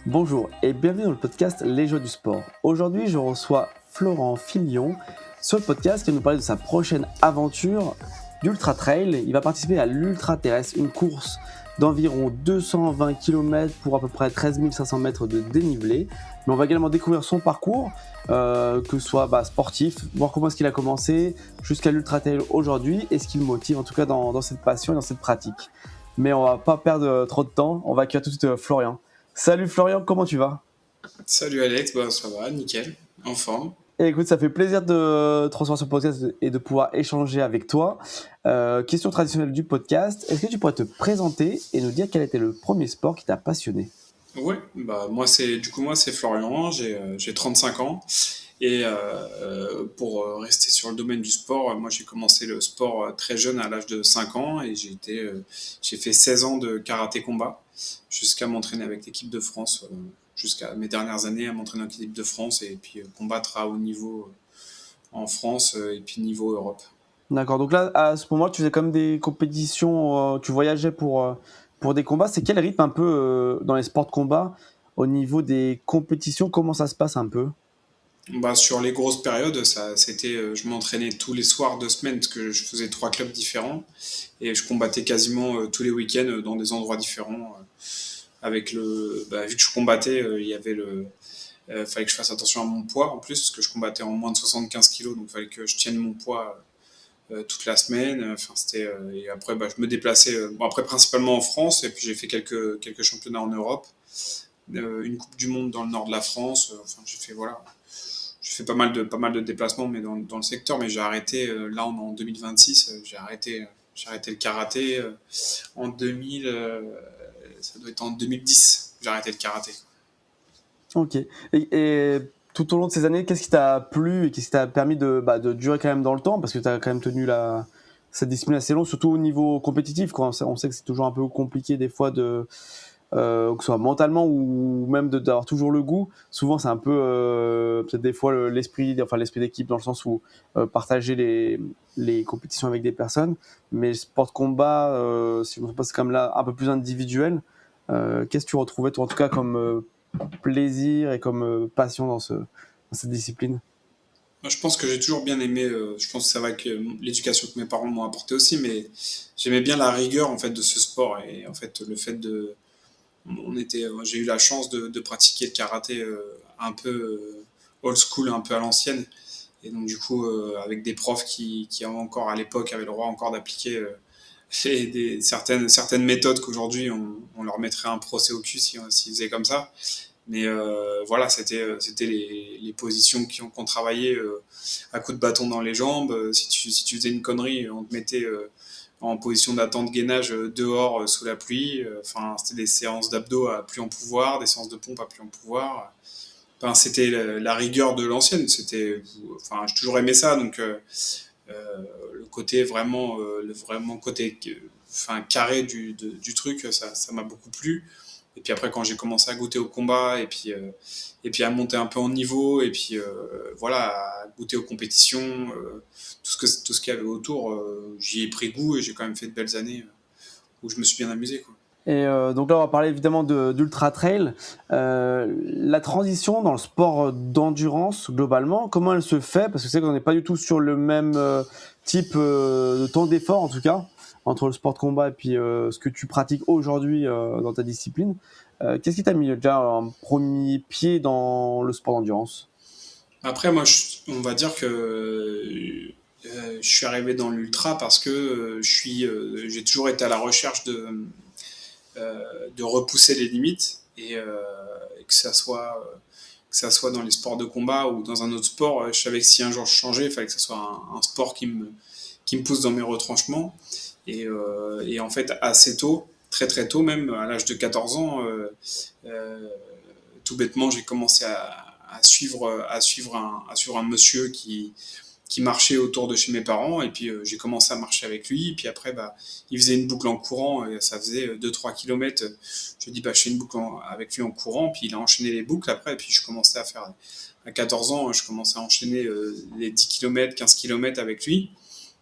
Bonjour et bienvenue dans le podcast Les Jeux du Sport. Aujourd'hui, je reçois Florent Filion sur le podcast qui va nous parler de sa prochaine aventure d'Ultra Trail. Il va participer à l'Ultra Terrestre, une course d'environ 220 km pour à peu près 13 500 mètres de dénivelé. Mais on va également découvrir son parcours, que ce soit sportif, voir comment est-ce qu'il a commencé jusqu'à l'Ultra Trail aujourd'hui et ce qui le motive en tout cas dans cette passion et dans cette pratique. Mais on va pas perdre trop de temps, on va accueillir tout de suite Florian. Salut Florian, comment tu vas? Salut Alex, ça va, nickel, en forme. Et écoute, ça fait plaisir de te recevoir sur le podcast et de pouvoir échanger avec toi. Question traditionnelle du podcast, est-ce que tu pourrais te présenter et nous dire quel était le premier sport qui t'a passionné? Ouais, moi c'est Florian, j'ai 35 ans et pour rester sur le domaine du sport, moi j'ai commencé le sport très jeune à l'âge de 5 ans et j'ai fait 16 ans de karaté combat jusqu'à m'entraîner avec l'équipe de France, jusqu'à mes dernières années à m'entraîner avec l'équipe de France et puis combattre à haut niveau en France et puis niveau Europe. D'accord, donc là, à ce moment-là, tu faisais comme des compétitions, tu voyageais pour des combats. C'est quel rythme un peu dans les sports de combat au niveau des compétitions? Comment ça se passe un peu? Sur les grosses périodes, je m'entraînais tous les soirs de semaine parce que je faisais 3 clubs différents et je combattais quasiment tous les week-ends dans des endroits différents. Vu que je combattais, fallait que je fasse attention à mon poids en plus parce que je combattais en moins de 75 kilos, donc il fallait que je tienne mon poids toute la semaine. Et après, je me déplaçais, après principalement en France et puis j'ai fait quelques championnats en Europe, une Coupe du Monde dans le nord de la France. J'ai fait pas mal de déplacements mais dans le secteur, mais j'ai arrêté, là on est en 2026, j'ai arrêté le karaté en 2000, ça doit être en 2010, j'ai arrêté le karaté. Ok. Et tout au long de ces années, qu'est-ce qui t'a plu et qu'est-ce qui t'a permis de durer quand même dans le temps? Parce que tu as quand même tenu cette discipline assez long, surtout au niveau compétitif, quoi. On sait que c'est toujours un peu compliqué des fois que ce soit mentalement ou même d'avoir toujours le goût. Souvent, c'est un peu peut-être des fois l'esprit d'équipe dans le sens où partager les compétitions avec des personnes. Mais sport de combat, si on se passe comme là un peu plus individuel, qu'est-ce que tu retrouvais toi en tout cas comme plaisir et comme passion dans cette discipline? Moi, je pense que j'ai toujours bien aimé, je pense que ça va avec l'éducation que mes parents m'ont apporté aussi, mais j'aimais bien la rigueur en fait de ce sport et en fait le fait de j'ai eu la chance de pratiquer le karaté un peu old school, un peu à l'ancienne. Et donc, du coup, avec des profs qui encore à l'époque avaient le droit encore d'appliquer certaines méthodes qu'aujourd'hui on leur mettrait un procès au cul s'ils faisaient comme ça. Mais voilà, c'était les positions qu'on travaillait à coups de bâton dans les jambes. Si tu faisais une connerie, on te mettait en position d'attente gainage dehors sous la pluie. Enfin, c'était des séances d'abdos à plus en pouvoir, des séances de pompe à plus en pouvoir. Enfin, c'était la rigueur de l'ancienne. J'ai toujours aimé ça. Donc, le côté vraiment côté, carré du truc, ça m'a beaucoup plu. Et puis après, quand j'ai commencé à goûter au combat et puis à monter un peu en niveau et puis voilà, à goûter aux compétitions, tout ce qu'il y avait autour, j'y ai pris goût et j'ai quand même fait de belles années où je me suis bien amusé, quoi. Et donc là, on va parler évidemment d'Ultra Trail. La transition dans le sport d'endurance, globalement, comment elle se fait? Parce que c'est qu'on n'est pas du tout sur le même type de temps d'effort, en tout cas, entre le sport de combat et puis ce que tu pratiques aujourd'hui dans ta discipline. Qu'est-ce qui t'a mis déjà un premier pied dans le sport d'endurance? Après, on va dire que je suis arrivé dans l'ultra parce que j'ai toujours été à la recherche de repousser les limites et que ça soit dans les sports de combat ou dans un autre sport. Je savais que si un jour je changeais, il fallait que ce soit un sport qui me pousse dans mes retranchements. Et en fait, assez tôt, très très tôt même, à l'âge de 14 ans, tout bêtement, j'ai commencé à suivre un monsieur qui marchait autour de chez mes parents et puis j'ai commencé à marcher avec lui et puis après il faisait une boucle en courant et ça faisait 2-3 kilomètres. Je dis je fais une boucle avec lui en courant puis il a enchaîné les boucles après et puis je commençais à faire à 14 ans je commençais à enchaîner les 10 km 15 km avec lui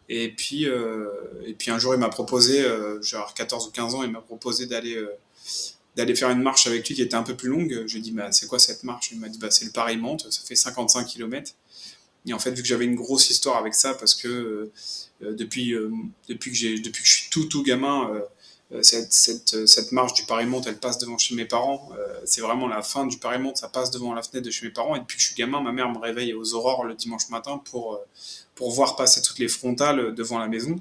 et puis un jour il m'a proposé genre 14 ou 15 ans il m'a proposé d'aller faire une marche avec lui qui était un peu plus longue. Je lui ai dit, bah, c'est quoi cette marche? Il m'a dit, bah, c'est le Paris-Monte, ça fait 55 kilomètres. Et en fait, vu que j'avais une grosse histoire avec ça, parce que depuis, depuis que je suis tout gamin, cette marche du Paris-Monte, elle passe devant chez mes parents. C'est vraiment la fin du Paris-Monte, ça passe devant la fenêtre de chez mes parents. Et depuis que je suis gamin, ma mère me réveille aux aurores le dimanche matin pour voir passer toutes les frontales devant la maison.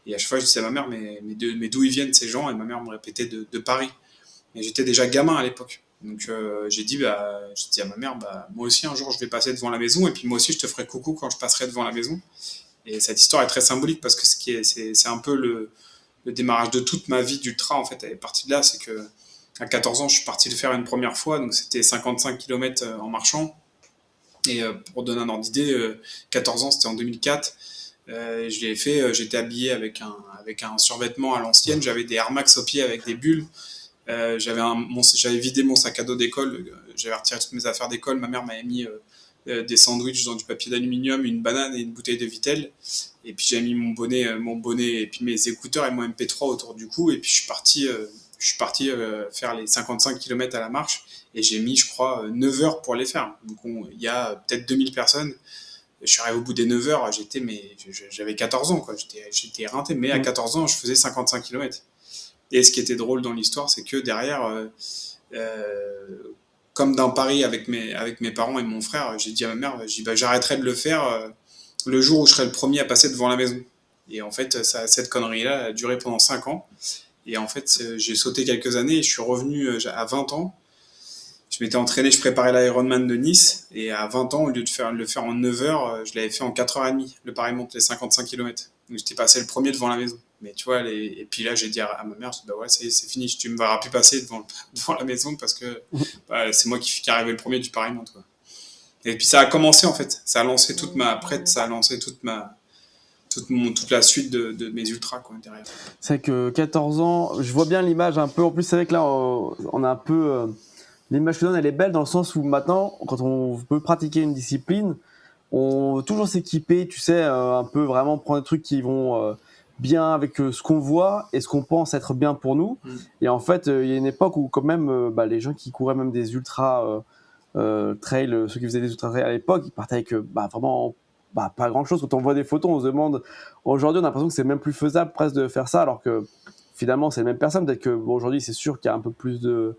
Et à chaque fois, je disais à ma mère, mais d'où ils viennent ces gens? Et ma mère me répétait de Paris. Et j'étais déjà gamin à l'époque. Donc j'ai dit à ma mère, bah, moi aussi un jour je vais passer devant la maison et puis moi aussi je te ferai coucou quand je passerai devant la maison. Et cette histoire est très symbolique parce que c'est un peu le démarrage de toute ma vie d'ultra en fait. Elle est partie de là, c'est que à 14 ans je suis parti le faire une première fois, donc c'était 55 km en marchant. Et pour donner un ordre d'idée, 14 ans c'était en 2004. Je l'ai fait, j'étais habillé avec un survêtement à l'ancienne, j'avais des Air Max aux pieds avec des bulles. J'avais vidé mon sac à dos d'école, j'avais retiré toutes mes affaires d'école. Ma mère m'avait mis des sandwichs dans du papier d'aluminium, une banane et une bouteille de Vitel. Et puis j'avais mis mon bonnet et puis mes écouteurs et mon MP3 autour du cou. Et puis je suis parti faire les 55 km à la marche. Et j'ai mis, je crois, 9 heures pour les faire. Donc il y a peut-être 2000 personnes. Je suis arrivé au bout des 9 heures, j'avais 14 ans, quoi. J'étais éreinté, mais à Mm. 14 ans, je faisais 55 km. Et ce qui était drôle dans l'histoire, c'est que derrière, comme dans Paris avec mes parents et mon frère, j'ai dit à ma mère, j'ai dit, bah, j'arrêterai de le faire le jour où je serai le premier à passer devant la maison. Et en fait, cette connerie-là a duré pendant 5 ans. Et en fait, j'ai sauté quelques années et je suis revenu à 20 ans. Je m'étais entraîné, je préparais l'Ironman de Nice. Et à 20 ans, au lieu de le faire en 9 heures, je l'avais fait en 4h30, le Paris-Monte, les 55 km. Donc j'étais passé le premier devant la maison. Mais tu vois, et puis là, j'ai dit à ma mère, bah ouais, c'est fini, tu me verras plus passer devant la maison parce que bah, c'est moi qui arrivé le premier du Paris-Monte, quoi. Et puis ça a commencé en fait, ça a lancé ça a lancé toute la suite de mes ultras quoi derrière. C'est vrai que 14 ans, je vois bien l'image un peu. En plus, c'est vrai que là, on a un peu. L'image que je donne, elle est belle dans le sens où maintenant, quand on veut pratiquer une discipline, on veut toujours s'équiper, tu sais, un peu vraiment prendre des trucs qui vont bien avec ce qu'on voit et ce qu'on pense être bien pour nous. Et en fait, il y a une époque où quand même, bah, les gens qui couraient même des ultras trail, ceux qui faisaient des ultra trail à l'époque, ils partaient avec bah, vraiment bah, pas grand chose. Quand on voit des photos, on se demande, aujourd'hui, on a l'impression que c'est même plus faisable presque de faire ça, alors que finalement, c'est les mêmes personnes. Peut-être que bon, aujourd'hui, c'est sûr qu'il y a un peu plus de.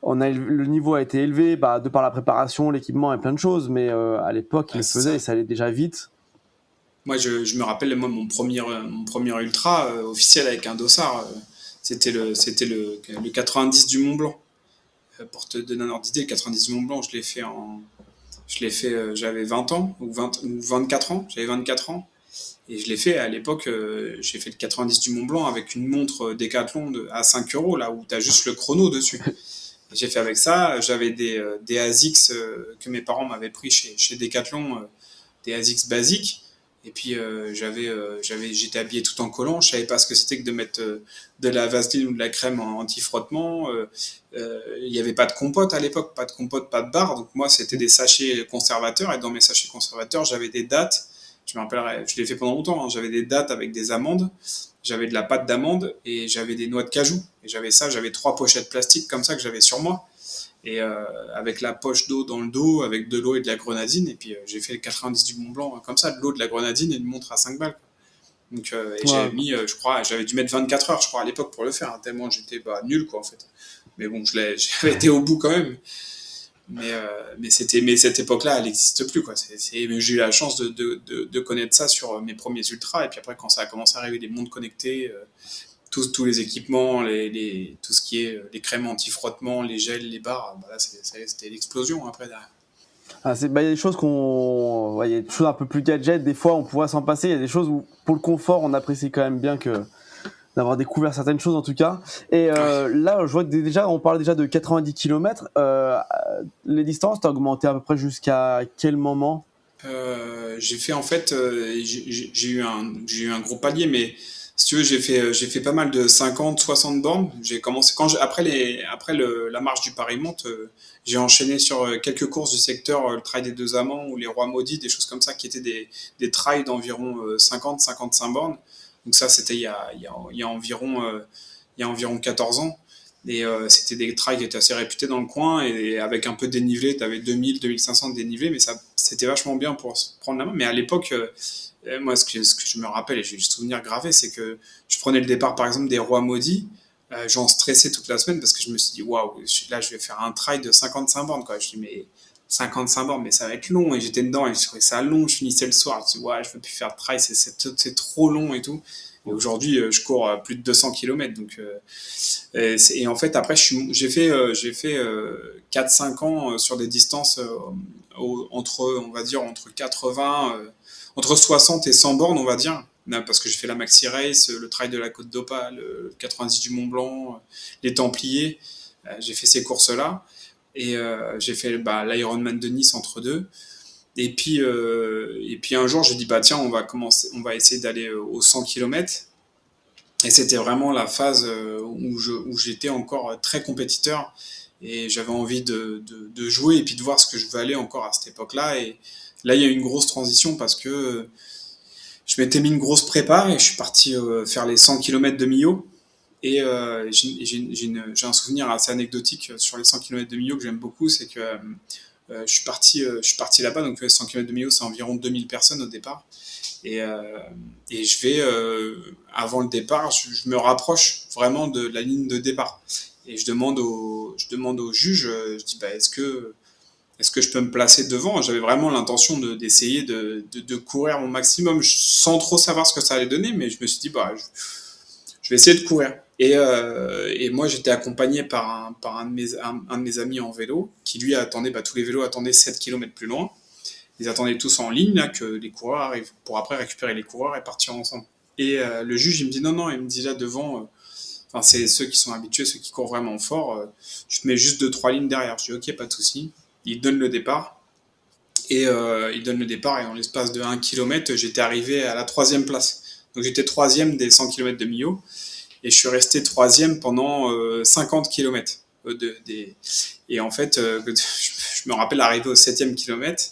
Le niveau a été élevé bah, de par la préparation, l'équipement et plein de choses, mais à l'époque, ils Ouais, le c'est faisaient et ça. ça allait déjà vite. Moi je me rappelle moi mon premier ultra officiel avec un dossard, c'était le 90 du Mont Blanc. Pour te donner un ordre d'idée, le 90 du Mont Blanc, je l'ai fait j'avais 20 ans ou 24 ans, j'avais 24 ans. Et je l'ai fait à l'époque, j'ai fait le 90 du Mont Blanc avec une montre Decathlon à 5 euros, là où tu as juste le chrono dessus. Et j'ai fait avec ça, j'avais des ASICS que mes parents m'avaient pris chez Decathlon, des ASICS basiques. Et puis j'étais habillé tout en collant, je savais pas ce que c'était que de mettre de la vaseline ou de la crème anti-frottement. Il n'y avait pas de compote à l'époque, pas de compote, pas de barre. Donc moi, c'était des sachets conservateurs. Et dans mes sachets conservateurs, j'avais des dates. Je me rappellerai, je l'ai fait pendant longtemps. Hein. J'avais des dates avec des amandes. J'avais de la pâte d'amande et j'avais des noix de cajou. Et j'avais 3 pochettes plastiques comme ça que j'avais sur moi. Et avec la poche d'eau dans le dos, avec de l'eau et de la grenadine. Et puis j'ai fait le 90 du Mont Blanc comme ça, de l'eau, de la grenadine et une montre à 5 balles. Donc, et j'avais Ouais. mis, je crois, j'avais dû mettre 24 heures, je crois, à l'époque pour le faire, hein, tellement j'étais bah, nul, quoi, en fait. Mais bon, j'avais été au bout quand même. Mais cette époque-là, elle n'existe plus, quoi. J'ai eu la chance de connaître ça sur mes premiers ultras. Et puis après, quand ça a commencé à arriver, les montres connectées, tous les équipements, tout ce qui est les crèmes anti-frottement, les gels, les barres, bah là, c'était l'explosion après derrière. Ah, bah, il y a des choses il y a des choses un peu plus gadget, des fois on pourrait s'en passer, il y a des choses où pour le confort on apprécie quand même bien que d'avoir découvert certaines choses en tout cas. Et Ouais. là je vois que déjà on parle déjà de 90 km, les distances t'as augmenté à peu près jusqu'à quel moment? J'ai fait en fait, j'ai eu un gros palier, mais si tu veux, j'ai fait pas mal de 50, 60 bornes. J'ai commencé la marche du Paris-Monte, j'ai enchaîné sur quelques courses du secteur, le Trail des Deux Amants ou les Rois Maudits, des choses comme ça, qui étaient des trails d'environ 50, 55 bornes. Donc ça, c'était il y a environ 14 ans. Et c'était des trails qui étaient assez réputés dans le coin. Et avec un peu de dénivelé, tu avais 2000, 2500 de dénivelé. Mais ça, c'était vachement bien pour se prendre la main. Mais à l'époque, moi, ce que je me rappelle, et j'ai le souvenir gravé, c'est que je prenais le départ, par exemple, des Rois Maudits. J'en stressais toute la semaine parce que je me suis dit, waouh, là, je vais faire un trail de 55 bornes, quoi. Je dis, mais 55 bornes, mais ça va être long. Et j'étais dedans et je trouvais ça long. Je finissais le soir. Je dis, ouais, je veux plus faire de trail, c'est trop long et tout. Et aujourd'hui, je cours plus de 200 km. Donc, et en fait, après, j'ai fait 4-5 ans sur des distances on va dire, entre 80, entre 60 et 100 bornes, on va dire. Parce que j'ai fait la Maxi Race, le Trail de la Côte d'Opale, le 90 du Mont Blanc, les Templiers. J'ai fait ces courses-là. Et j'ai fait l'Ironman de Nice entre deux. Et puis un jour, j'ai dit, bah tiens, on va essayer d'aller aux 100 km. Et c'était vraiment la phase où j'étais encore très compétiteur et j'avais envie de jouer et puis de voir ce que je veux aller encore à cette époque-là. Et là, il y a eu une grosse transition parce que je m'étais mis une grosse prépa et je suis parti faire les 100 km de Millau. Et j'ai un souvenir assez anecdotique sur les 100 km de Millau que j'aime beaucoup, c'est que je suis parti là-bas, donc 100 km de Millau, c'est environ 2000 personnes au départ. Et, je vais, avant le départ, je me rapproche vraiment de la ligne de départ. Et je demande au juge, je dis, bah, est-ce que je peux me placer devant? J'avais vraiment l'intention d'essayer de courir mon maximum sans trop savoir ce que ça allait donner, mais je me suis dit, bah, je vais essayer de courir. Et moi, j'étais accompagné par un de mes amis en vélo, qui lui attendait, tous les vélos attendaient 7 km plus loin. Ils attendaient tous en ligne, là, que les coureurs arrivent pour après récupérer les coureurs et partir ensemble. Et le juge, il me dit non, non, il me dit là devant, enfin, c'est ceux qui sont habitués, ceux qui courent vraiment fort, tu te mets juste 2-3 lignes derrière. Je dis ok, pas de souci. Il donne le départ. Et il donne le départ, et en l'espace de 1 km, j'étais arrivé à la troisième place. Donc j'étais troisième des 100 km de Millau, et je suis resté troisième pendant 50 km. Et en fait, je me rappelle arriver au 7e kilomètre,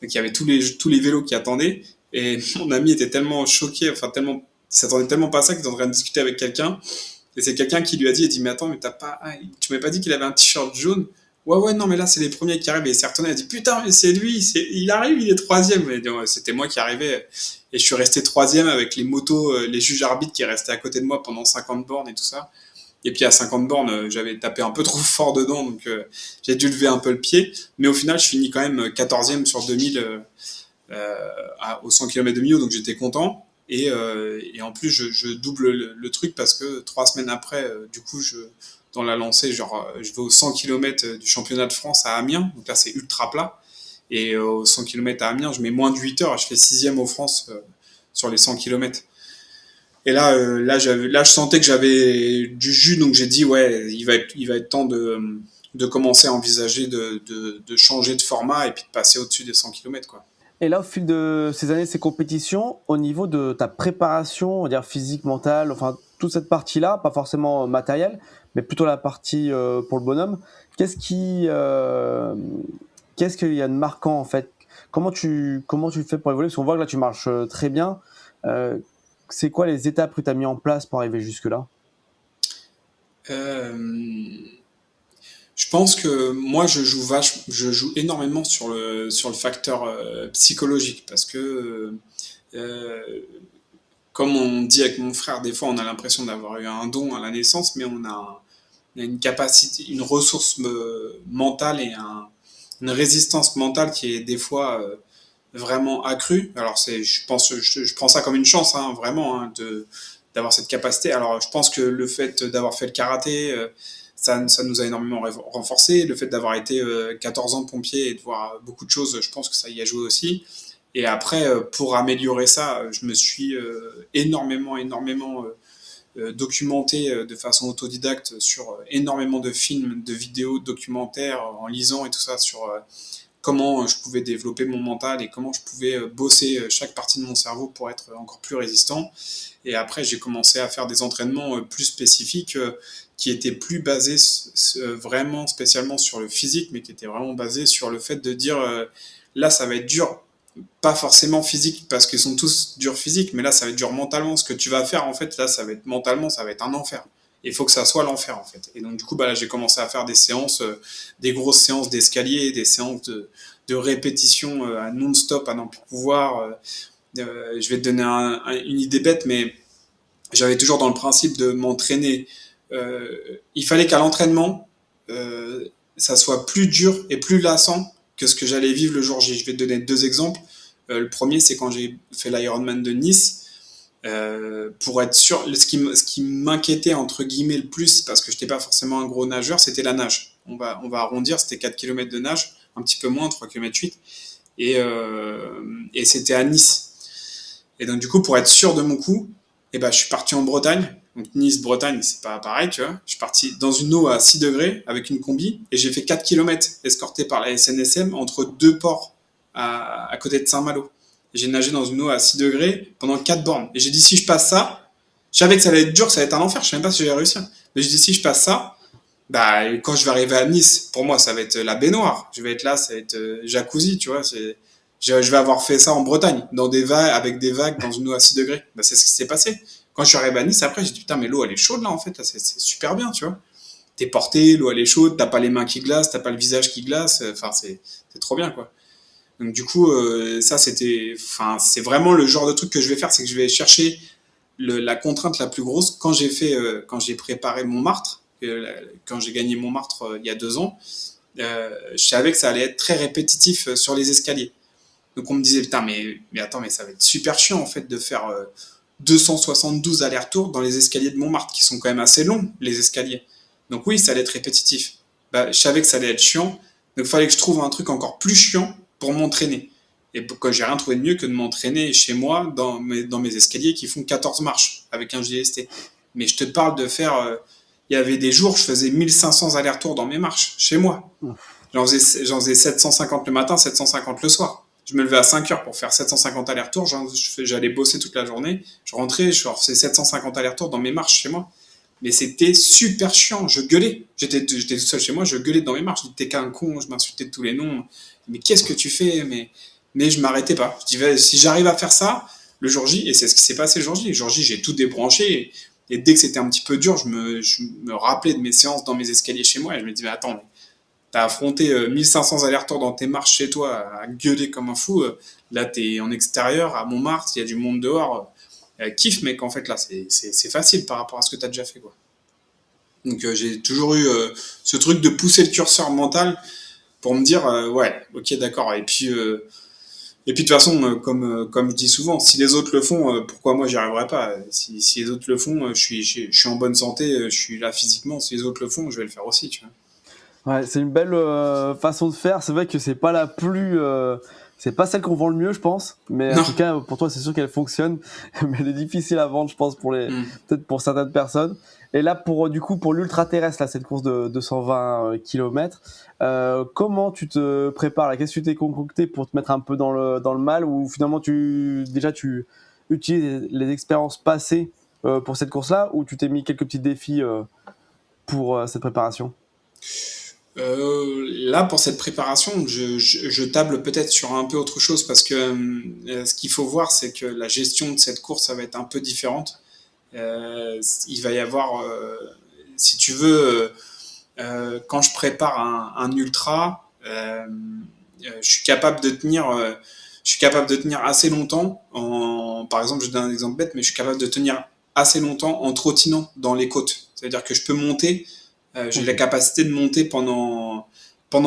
donc il y avait tous les vélos qui attendaient, et mon ami était tellement choqué, enfin tellement, il s'attendait tellement pas à ça qu'il était en train de discuter avec quelqu'un, et c'est quelqu'un qui lui a dit, il dit, mais attends, mais tu m'avais pas dit qu'il avait un t-shirt jaune? Ouais, ouais, non, mais là, c'est les premiers qui arrivent. Et il s'est retourné, il a dit, putain, mais c'est lui, il arrive, il est troisième. Et donc, c'était moi qui arrivais. Et je suis resté troisième avec les motos, les juges arbitres qui restaient à côté de moi pendant 50 bornes et tout ça. Et puis à 50 bornes, j'avais tapé un peu trop fort dedans, donc j'ai dû lever un peu le pied. Mais au final, je finis quand même 14e sur 2000 aux 100 km de Millau, donc j'étais content. Et en plus, je double le truc parce que 3 semaines après, du coup, dans la lancée, genre, je vais aux 100 km du championnat de France à Amiens, donc là c'est ultra plat. Et aux 100 km à Amiens, je mets moins de 8 heures et je fais 6e aux France sur les 100 km. Et là, je sentais que j'avais du jus, donc j'ai dit, ouais, il va être temps de commencer à envisager de changer de format et puis de passer au-dessus des 100 km, quoi. Et là, au fil de ces années, ces compétitions, au niveau de ta préparation, on va dire physique, mentale, enfin toute cette partie-là, pas forcément matérielle, mais plutôt la partie pour le bonhomme, qu'est-ce qui, qu'est-ce qu'il y a de marquant en fait? Comment tu fais pour évoluer? Parce qu'on voit que là, tu marches très bien. Euh, c'est quoi les étapes que tu as mis en place pour arriver jusque-là? Euh, Je pense que moi, je joue énormément sur le facteur psychologique parce que, euh, comme on dit avec mon frère, des fois, on a l'impression d'avoir eu un don à la naissance, mais on a une capacité, une ressource mentale et une résistance mentale qui est des fois vraiment accrue. Alors, je prends ça comme une chance, hein, vraiment, hein, d'avoir cette capacité. Alors, je pense que le fait d'avoir fait le karaté, ça nous a énormément renforcé. Le fait d'avoir été 14 ans pompier et de voir beaucoup de choses, je pense que ça y a joué aussi. Et après, pour améliorer ça, je me suis énormément documenté de façon autodidacte sur énormément de films, de vidéos, de documentaires, en lisant et tout ça sur comment je pouvais développer mon mental et comment je pouvais bosser chaque partie de mon cerveau pour être encore plus résistant. Et après, j'ai commencé à faire des entraînements plus spécifiques qui étaient plus basés vraiment spécialement sur le physique, mais qui étaient vraiment basés sur le fait de dire là, ça va être dur. Pas forcément physique parce qu'ils sont tous durs physiques, mais là, ça va être dur mentalement. Ce que tu vas faire, en fait, là, ça va être mentalement, ça va être un enfer. il faut que ça soit l'enfer en fait. Et donc du coup, bah, là, j'ai commencé à faire des séances, des grosses séances d'escalier, des séances de répétition à non-stop, à n'en plus pouvoir. Je vais te donner une idée bête, mais j'avais toujours dans le principe de m'entraîner. Il fallait qu'à l'entraînement, ça soit plus dur et plus lassant que ce que j'allais vivre le jour J. Je vais te donner deux exemples. Le premier, c'est quand j'ai fait l'Ironman de Nice. Pour être sûr, ce qui m'inquiétait entre guillemets le plus, parce que je n'étais pas forcément un gros nageur, c'était la nage. On va arrondir, c'était 4 km de nage, un petit peu moins, 3 km 8. Et c'était à Nice. Et donc du coup, pour être sûr de mon coup, je suis parti en Bretagne. Donc Nice, Bretagne, c'est pas pareil, tu vois. Je suis parti dans une eau à 6 degrés avec une combi et j'ai fait 4 km escorté par la SNSM entre deux ports à côté de Saint-Malo. J'ai nagé dans une eau à 6 degrés pendant 4 bornes. Et j'ai dit, si je passe ça, je savais que ça allait être dur, que ça allait être un enfer. Je sais même pas si j'allais réussir. Mais j'ai dit, si je passe ça, bah, quand je vais arriver à Nice, pour moi, ça va être la baignoire. Je vais être là, ça va être jacuzzi, tu vois. Je vais avoir fait ça en Bretagne, dans des vagues, avec des vagues dans une eau à 6 degrés. Bah, c'est ce qui s'est passé. Quand je suis arrivé à Nice, après, j'ai dit, putain, mais l'eau, elle est chaude, là, en fait. Là, c'est super bien, tu vois. T'es porté, l'eau, elle est chaude, t'as pas les mains qui glacent, t'as pas le visage qui glace. Enfin, c'est trop bien, quoi. Donc, du coup, ça, c'est vraiment le genre de truc que je vais faire, c'est que je vais chercher la contrainte la plus grosse quand j'ai préparé Montmartre, quand j'ai gagné Montmartre il y a 2 ans. Je savais que ça allait être très répétitif sur les escaliers. Donc on me disait, putain, mais attends, mais ça va être super chiant en fait de faire 272 allers-retours dans les escaliers de Montmartre, qui sont quand même assez longs, les escaliers. Donc oui, ça allait être répétitif. Bah, je savais que ça allait être chiant, donc il fallait que je trouve un truc encore plus chiant pour m'entraîner. Et pourquoi j'ai rien trouvé de mieux que de m'entraîner chez moi dans mes escaliers qui font 14 marches avec un JST. Mais je te parle de faire. Il y avait des jours, je faisais 1500 allers-retours dans mes marches chez moi. J'en faisais 750 le matin, 750 le soir. Je me levais à 5 heures pour faire 750 allers-retours. J'allais bosser toute la journée. Je rentrais, je faisais 750 allers-retours dans mes marches chez moi. Mais c'était super chiant. Je gueulais. J'étais tout seul chez moi, je gueulais dans mes marches. Je disais, t'es qu'un con, je m'insultais de tous les noms. Mais qu'est-ce que tu fais? Mais je m'arrêtais pas. Je disais, si j'arrive à faire ça, le jour J, et c'est ce qui s'est passé le jour J. Le jour J, j'ai tout débranché. Et dès que c'était un petit peu dur, je me rappelais de mes séances dans mes escaliers chez moi. Et je me disais, attends, t'as affronté 1500 allers-retours dans tes marches chez toi à gueuler comme un fou. Là, t'es en extérieur, à Montmartre, il y a du monde dehors. Kiffe, mec, en fait, là, c'est facile par rapport à ce que t'as déjà fait, quoi. Donc, j'ai toujours eu ce truc de pousser le curseur mental pour me dire, ouais, ok, d'accord. Et puis de toute façon, comme je dis souvent, si les autres le font, pourquoi moi j'y arriverai pas? Si les autres le font, je suis en bonne santé, je suis là physiquement. Si les autres le font, je vais le faire aussi, tu vois. Ouais, c'est une belle façon de faire. C'est vrai que c'est pas la plus, c'est pas celle qu'on vend le mieux, je pense. Mais en Non. tout cas, pour toi, c'est sûr qu'elle fonctionne. Mais elle est difficile à vendre, je pense, peut-être pour certaines personnes. Et là, du coup, pour l'ultra terrestre, là, cette course de 220 km, comment tu te prépares là? Qu'est-ce que tu t'es concocté pour te mettre un peu dans le mal, ou finalement tu utilises les expériences passées pour cette course-là, ou tu t'es mis quelques petits défis pour cette préparation? Là, pour cette préparation, je table peut-être sur un peu autre chose parce que ce qu'il faut voir, c'est que la gestion de cette course, ça va être un peu différente. Il va y avoir, si tu veux, quand je prépare un ultra, je suis capable de tenir assez longtemps. Par exemple, je donne un exemple bête, mais je suis capable de tenir assez longtemps en trottinant dans les côtes. C'est-à-dire que je peux monter, j'ai la Ok. capacité de monter pendant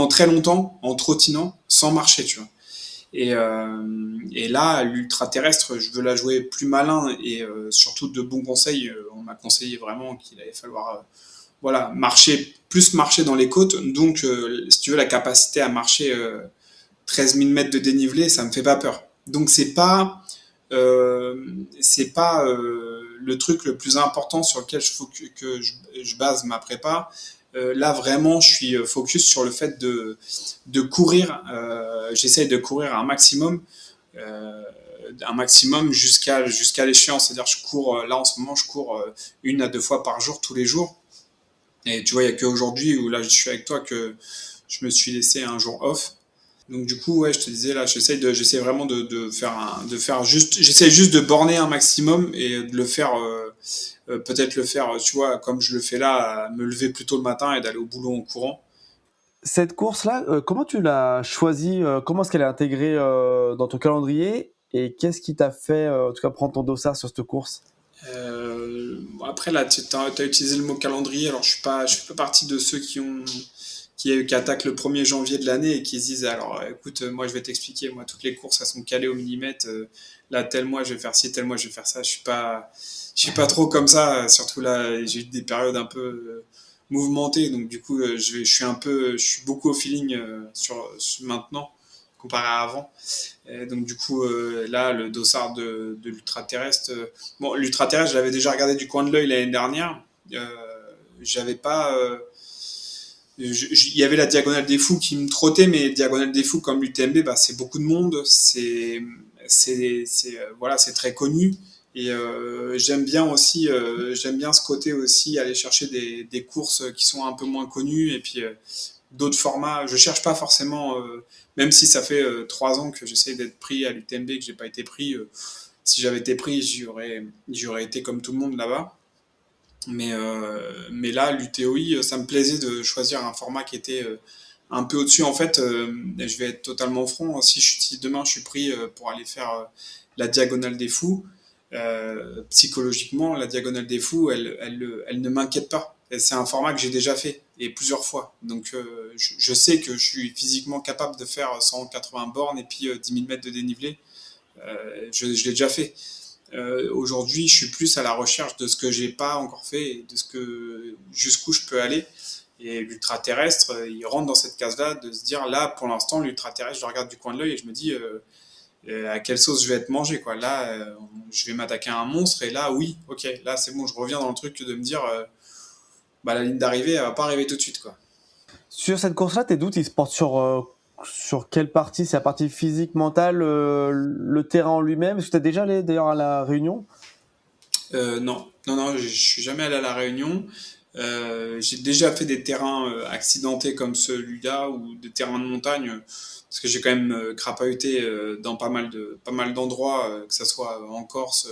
très longtemps en trottinant sans marcher, tu vois. Et là, l'ultra terrestre, je veux la jouer plus malin et surtout de bons conseils. On m'a conseillé vraiment qu'il allait falloir voilà, marcher dans les côtes. Donc, si tu veux, la capacité à marcher 13 000 mètres de dénivelé, ça me fait pas peur. Donc, c'est pas le truc le plus important sur lequel il faut que je base ma prépa. Là, vraiment, je suis focus sur le fait de courir. J'essaye de courir un maximum jusqu'à l'échéance. C'est-à-dire, je cours, là, en ce moment, je cours 1 à 2 fois par jour, tous les jours. Et tu vois, il n'y a qu'aujourd'hui où là, je suis avec toi que je me suis laissé un jour off. Donc du coup, ouais, je te disais là, j'essaie vraiment de faire juste, j'essaie juste de borner un maximum et de le faire, peut-être le faire, tu vois, comme je le fais là, me lever plus tôt le matin et d'aller au boulot en courant. Cette course-là, comment tu l'as choisie? Comment est-ce qu'elle est intégrée dans ton calendrier? Et qu'est-ce qui t'a fait, en tout cas, prendre ton dossard sur cette course? Bon, après là, tu as utilisé le mot calendrier, alors je fais pas partie de ceux qui attaquent le 1er janvier de l'année et qui se disent alors écoute, moi je vais t'expliquer, moi toutes les courses elles sont calées au millimètre, là tel mois je vais faire ci, tel mois je vais faire ça, je suis pas trop comme ça, surtout là j'ai eu des périodes un peu mouvementées, donc du coup je suis beaucoup au feeling sur maintenant comparé à avant. Et donc du coup là le dossard de l'ultra terrestre, bon l'ultra terrestre je l'avais déjà regardé du coin de l'œil l'année dernière, euh, j'avais pas il y avait la diagonale des fous qui me trottait, mais diagonale des fous comme l'UTMB, bah, c'est beaucoup de monde, voilà, c'est très connu. Et j'aime bien ce côté aussi, aller chercher des courses qui sont un peu moins connues et puis d'autres formats. Je cherche pas forcément, même si ça fait 3 ans que j'essaie d'être pris à l'UTMB, que j'ai pas été pris. Si j'avais été pris, j'y aurais été comme tout le monde là-bas. Mais là, l'UTOI, ça me plaisait de choisir un format qui était un peu au-dessus. En fait, je vais être totalement franc, si demain je suis pris pour aller faire la diagonale des fous, psychologiquement, la diagonale des fous, elle ne m'inquiète pas. Et c'est un format que j'ai déjà fait, et plusieurs fois. Donc je sais que je suis physiquement capable de faire 180 bornes et puis 10 000 mètres de dénivelé. Je l'ai déjà fait. Aujourd'hui, je suis plus à la recherche de ce que j'ai pas encore fait et de ce que jusqu'où je peux aller. Et l'ultra terrestre, il rentre dans cette case-là de se dire là, pour l'instant, l'ultra terrestre, je regarde du coin de l'œil et je me dis à quelle sauce je vais être mangé quoi. Là, je vais m'attaquer à un monstre et là, oui, ok, là c'est bon, je reviens dans le truc de me dire bah la ligne d'arrivée, elle va pas arriver tout de suite quoi. Sur cette course-là, tes doutes, ils se portent sur quelle partie? C'est la partie physique, mentale, le terrain en lui-même? Est-ce que tu as déjà allé d'ailleurs à la Réunion? Non, non, non, je suis jamais allé à la Réunion. J'ai déjà fait des terrains accidentés comme celui-là ou des terrains de montagne parce que j'ai quand même crapahuté dans pas mal d'endroits, que ce soit en Corse,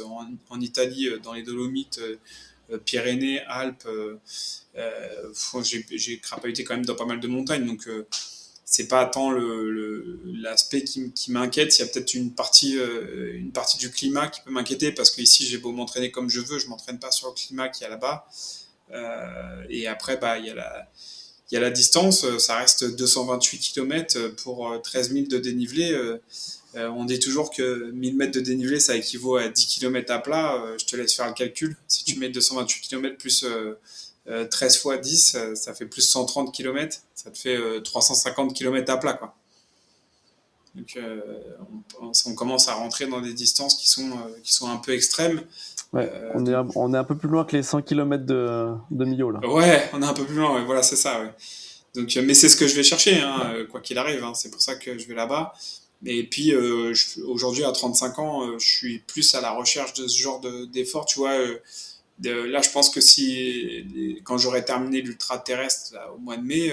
en Italie, dans les Dolomites, Pyrénées, Alpes. J'ai crapahuté quand même dans pas mal de montagnes, donc c'est pas tant l'aspect qui m'inquiète. Il y a peut-être une partie du climat qui peut m'inquiéter parce que ici j'ai beau m'entraîner comme je veux, je m'entraîne pas sur le climat qu'il y a là-bas. Et après, bah, il y a la distance, ça reste 228 km pour 13 000 de dénivelé. On dit toujours que 1000 mètres de dénivelé, ça équivaut à 10 km à plat. Je te laisse faire le calcul. Si tu mets 228 km plus 13 fois 10, ça fait plus 130 km. Ça te fait 350 km à plat, quoi. Donc, on commence à rentrer dans des distances qui sont un peu extrêmes. Ouais, Donc, on est un peu plus loin que les 100 km de Millau, là. ouais, on est un peu plus loin, ouais, voilà, c'est ça, ouais. Donc, mais c'est ce que je vais chercher, hein, quoi qu'il arrive, hein, c'est pour ça que je vais là-bas. Et puis, aujourd'hui, à 35 ans, je suis plus à la recherche de ce genre d'effort, tu vois. Là, je pense que quand j'aurai terminé l'ultra terrestre là, au mois de mai,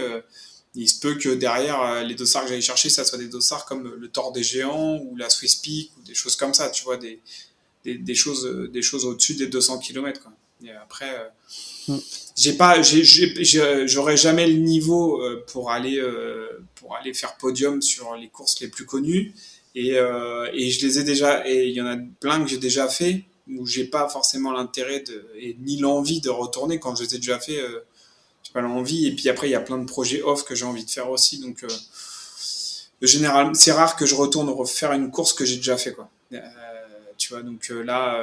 il se peut que derrière, les dossards que j'aille chercher, ça soit des dossards comme le Tour des Géants ou la Swiss Peak ou des choses comme ça, tu vois, des choses au-dessus des 200 km, quoi. Et après, Mm. j'aurais jamais le niveau pour aller faire podium sur les courses les plus connues. Et je les ai déjà, et il y en a plein que j'ai déjà fait où j'ai pas forcément l'intérêt et ni l'envie de retourner quand je les ai déjà fait. J'ai pas l'envie. Et puis après, il y a plein de projets off que j'ai envie de faire aussi. Donc, généralement, c'est rare que je retourne refaire une course que j'ai déjà fait, quoi. Tu vois, donc là,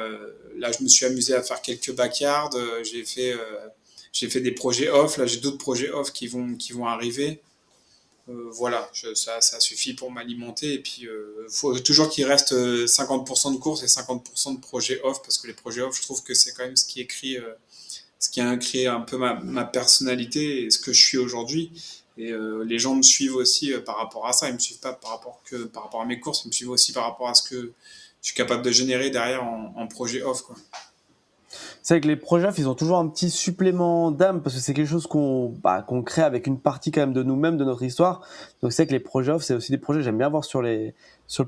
je me suis amusé à faire quelques backyards. J'ai fait des projets off. Là, j'ai d'autres projets off qui vont arriver. Voilà, ça suffit pour m'alimenter. Et puis, faut toujours qu'il reste 50% de courses et 50% de projets off, parce que les projets off, je trouve que c'est quand même ce qui a créé un peu ma personnalité et ce que je suis aujourd'hui. Et les gens me suivent aussi par rapport à ça. Ils me suivent pas par rapport à mes courses, ils me suivent aussi par rapport à ce que je suis capable de générer derrière en projet off, quoi. C'est vrai que les projets off, ils ont toujours un petit supplément d'âme parce que c'est quelque chose qu'on crée avec une partie quand même de nous-mêmes, de notre histoire. Donc c'est vrai que les projets off, c'est aussi des projets que j'aime bien voir sur le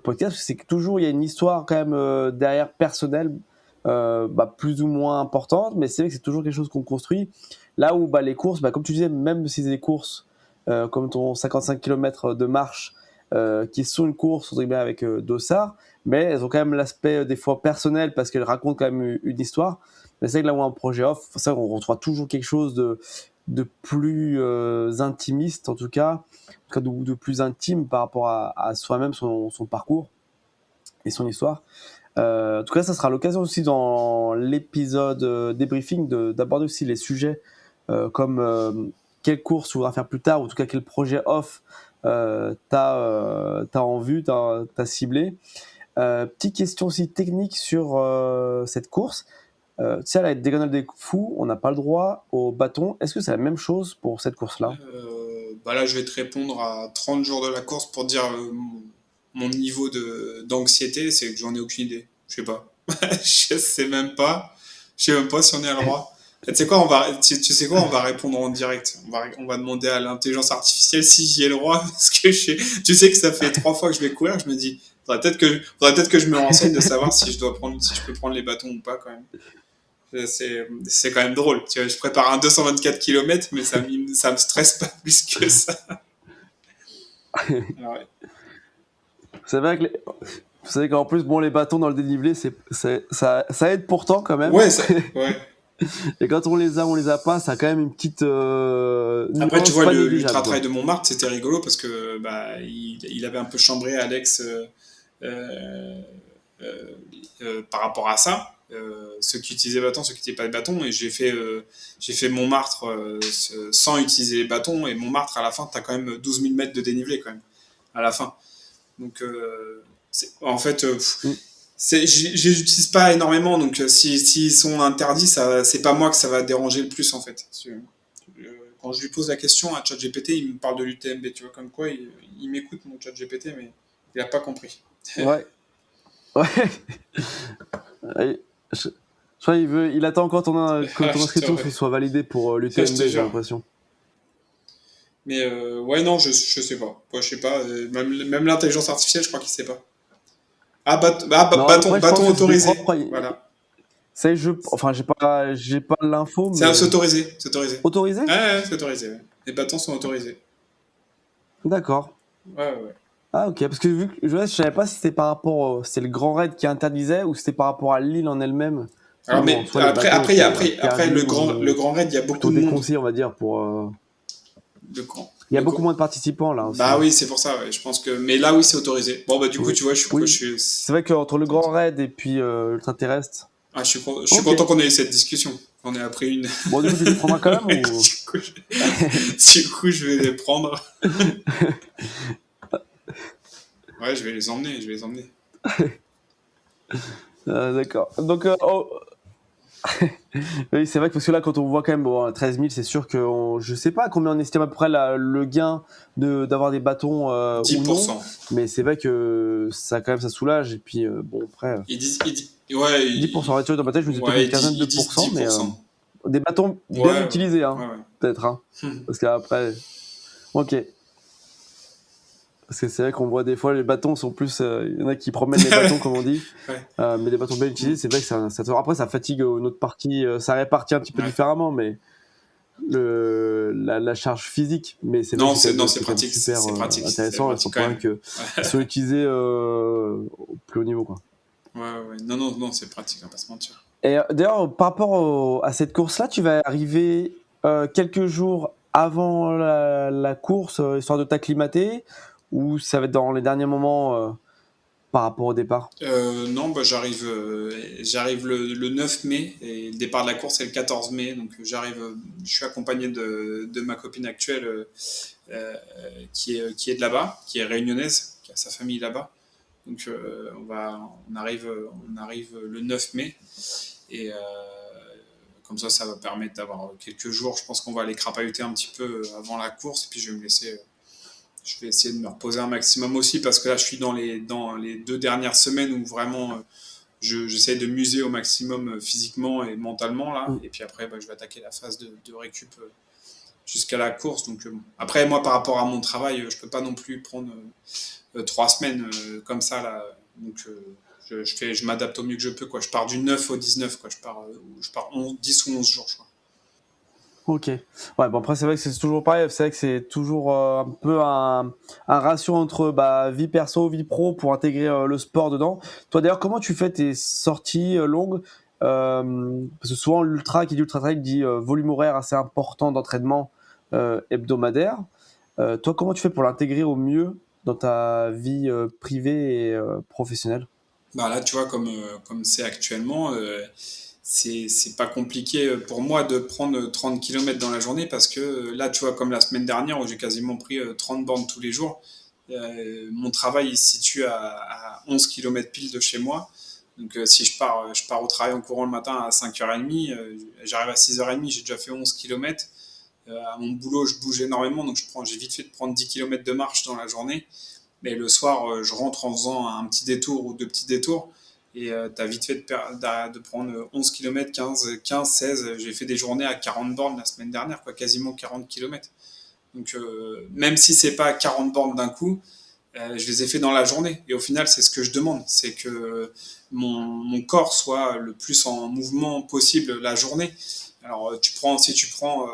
podcast parce que c'est que toujours il y a une histoire quand même derrière personnelle, plus ou moins importante, mais c'est vrai que c'est toujours quelque chose qu'on construit. Là où les courses, comme tu disais, même si c'est des courses comme ton 55 km de marche, qui sont une course entre guillemets avec dossard, mais elles ont quand même l'aspect des fois personnel parce qu'elles racontent quand même une histoire. Mais c'est vrai que là où un projet off, c'est vrai qu'on retrouve toujours quelque chose de plus intimiste, de plus intime par rapport à soi-même, son parcours et son histoire. En tout cas, ça sera l'occasion aussi dans l'épisode débriefing d'aborder aussi les sujets comme quelle course tu voudras faire plus tard, ou en tout cas quel projet off t'as en vue, t'as ciblé. Petite question aussi technique sur cette course. Tu sais, à la Diagonale des Fous, on n'a pas le droit au bâton. Est-ce que c'est la même chose pour cette course-là? Là, je vais te répondre à 30 jours de la course pour dire mon niveau d'anxiété, c'est que j'en ai aucune idée. Je sais pas. Je sais même pas. Je sais même pas si on est à le droit. Tu sais quoi, tu sais quoi, on va répondre en direct. On va demander à l'intelligence artificielle si j'y ai le droit. Parce que tu sais que ça fait 3 fois que je vais courir. Je me dis, faudrait peut-être que je me renseigne de savoir si si je peux prendre les bâtons ou pas quand même. C'est quand même drôle. Tu vois, je prépare un 224 km, mais ça me stresse pas plus que ça. Ah ouais. C'est vrai que c'est vrai qu'en plus, les bâtons dans le dénivelé, ça aide pourtant quand même. Ouais, ouais. Et quand on les a pas, ça a quand même une petite Après, tu nuance vois, pas l'ultra négligeable, trail quoi. de Montmartre, c'était rigolo parce que il avait un peu chambré Alex euh, euh, par rapport à ça. Ceux qui utilisaient bâton, ceux qui n'utilisaient pas de bâton. Et j'ai fait Montmartre sans utiliser les bâtons. Et Montmartre, à la fin, tu as quand même 12 000 mètres de dénivelé quand même, à la fin. Donc, en fait, Mm. je les utilise pas énormément. Donc, s'ils sont interdits, c'est pas moi que ça va déranger le plus, en fait. Quand je lui pose la question à ChatGPT, il me parle de l'UTMB, tu vois, comme quoi il m'écoute, mon ChatGPT, mais il a pas compris. Ouais, ouais. Et je crois il attend encore que Ah, ton je te inscription ouais. soit validée pour Je te l'UTMB, j'ai jure. l'impression. Mais ouais, non, je sais pas. Moi, je sais pas. Même l'intelligence artificielle, je crois qu'il sait pas. Ah, Non, bâton, après, je pense bâton que c'était autorisé. propre. Voilà. Enfin, j'ai pas l'info, C'est mais autorisé. C'est autorisé. autorisé? Ouais, c'est autorisé. Ouais. Les bâtons sont autorisés. D'accord. Ouais, ouais. Ah, ok, parce que vu que je savais pas si c'était c'était le Grand Raid qui interdisait ou c'était par rapport à l'île en elle-même. Parce que Alors, bon, en mais soi, les bâtons étaient après interdits le ou grand raid, il y a plutôt beaucoup de monde. déconseillés, on va dire, pour. Le grand. Il y a beaucoup moins de participants là Bah aussi. oui, c'est pour ça, ouais. Je pense que. Mais là, oui, c'est autorisé. Bon, bah, du coup, Oui. tu vois, Oui. C'est vrai qu'entre le Grand Raid et puis l'ultra-terrestre. je suis Ok. content qu'on ait eu cette discussion. On ait appris une. Bon, du coup, tu les prendras quand même Ouais, ou. du coup, je vais les prendre. Ouais, je vais les emmener, je vais les emmener. D'accord. Donc, oui, c'est vrai que parce que là, quand on voit quand même 13 000, c'est sûr que je sais pas combien on estime à peu près le gain d'avoir des bâtons Dix ou pour non, cent. mais c'est vrai que ça quand même ça soulage. Et puis bon après, Ouais, 10%. Ouais, tu vois, dans ma tête, je me disais peut-être ouais, une quinzaine de ils disent pourcents, mais 10%. des bâtons bien Ouais, utilisés, ouais, hein, ouais. peut-être, hein, parce qu'après, ok. Parce que c'est vrai qu'on voit des fois les bâtons sont plus, il y en a qui promènent les bâtons comme on dit, Ouais. mais des bâtons bien utilisés, c'est vrai que après ça fatigue notre partie, ça répartit un petit peu Ouais. différemment, mais la charge physique, mais c'est vrai que Non, c'est c'est quand même pratique, super c'est intéressant. Il faut pratique quand pas même. que qu'ils soient utilisés au plus haut niveau, quoi. Ouais, ouais, ouais. Non, non, non, c'est pratique, on va pas se mentir. Et d'ailleurs, par rapport à cette course-là, tu vas arriver quelques jours avant la course, histoire de t'acclimater, ou ça va être dans les derniers moments par rapport au départ? Non, bah, j'arrive le 9 mai et le départ de la course est le 14 mai. Donc je suis accompagné de ma copine actuelle euh, qui est de là-bas, qui est réunionnaise, qui a sa famille là-bas. Donc on arrive le 9 mai et comme ça va permettre d'avoir quelques jours. Je pense qu'on va aller crapahuter un petit peu avant la course et puis je vais essayer de me reposer un maximum aussi parce que là je suis dans les 2 dernières semaines où vraiment j'essaie de muser au maximum physiquement et mentalement là. Mm. Et puis après, bah, je vais attaquer la phase de récup jusqu'à la course. Donc bon. Après, moi, par rapport à mon travail, je peux pas non plus prendre 3 semaines comme ça là. Donc je m'adapte au mieux que je peux quoi. Je pars du 9 au 19 quoi. Je pars 10 ou 11 jours je crois. Ok. Ouais, bon après c'est vrai que c'est toujours pareil, c'est vrai que c'est toujours un peu un ratio entre vie perso, vie pro pour intégrer le sport dedans. Toi d'ailleurs, comment tu fais tes sorties longues? Parce que souvent l'ultra qui dit ultra trail dit volume horaire assez important d'entraînement hebdomadaire. Toi, comment tu fais pour l'intégrer au mieux dans ta vie privée et professionnelle? Bah là, tu vois, comme c'est actuellement, c'est pas compliqué pour moi de prendre 30 kilomètres dans la journée parce que là, tu vois, comme la semaine dernière où j'ai quasiment pris 30 bornes tous les jours, mon travail il se situe à 11 kilomètres pile de chez moi. Donc si je pars au travail en courant le matin à 5h30, j'arrive à 6h30, j'ai déjà fait 11 kilomètres. À mon boulot, je bouge énormément, donc j'ai vite fait de prendre 10 kilomètres de marche dans la journée. Mais le soir, je rentre en faisant un petit détour ou deux petits détours. Et tu as vite fait de prendre 11 km, 15, 16. J'ai fait des journées à 40 bornes la semaine dernière, quoi, quasiment 40 km. Donc, même si c'est pas 40 bornes d'un coup, je les ai fait dans la journée. Et au final, c'est ce que je demande. C'est que mon corps soit le plus en mouvement possible la journée. Alors, si tu prends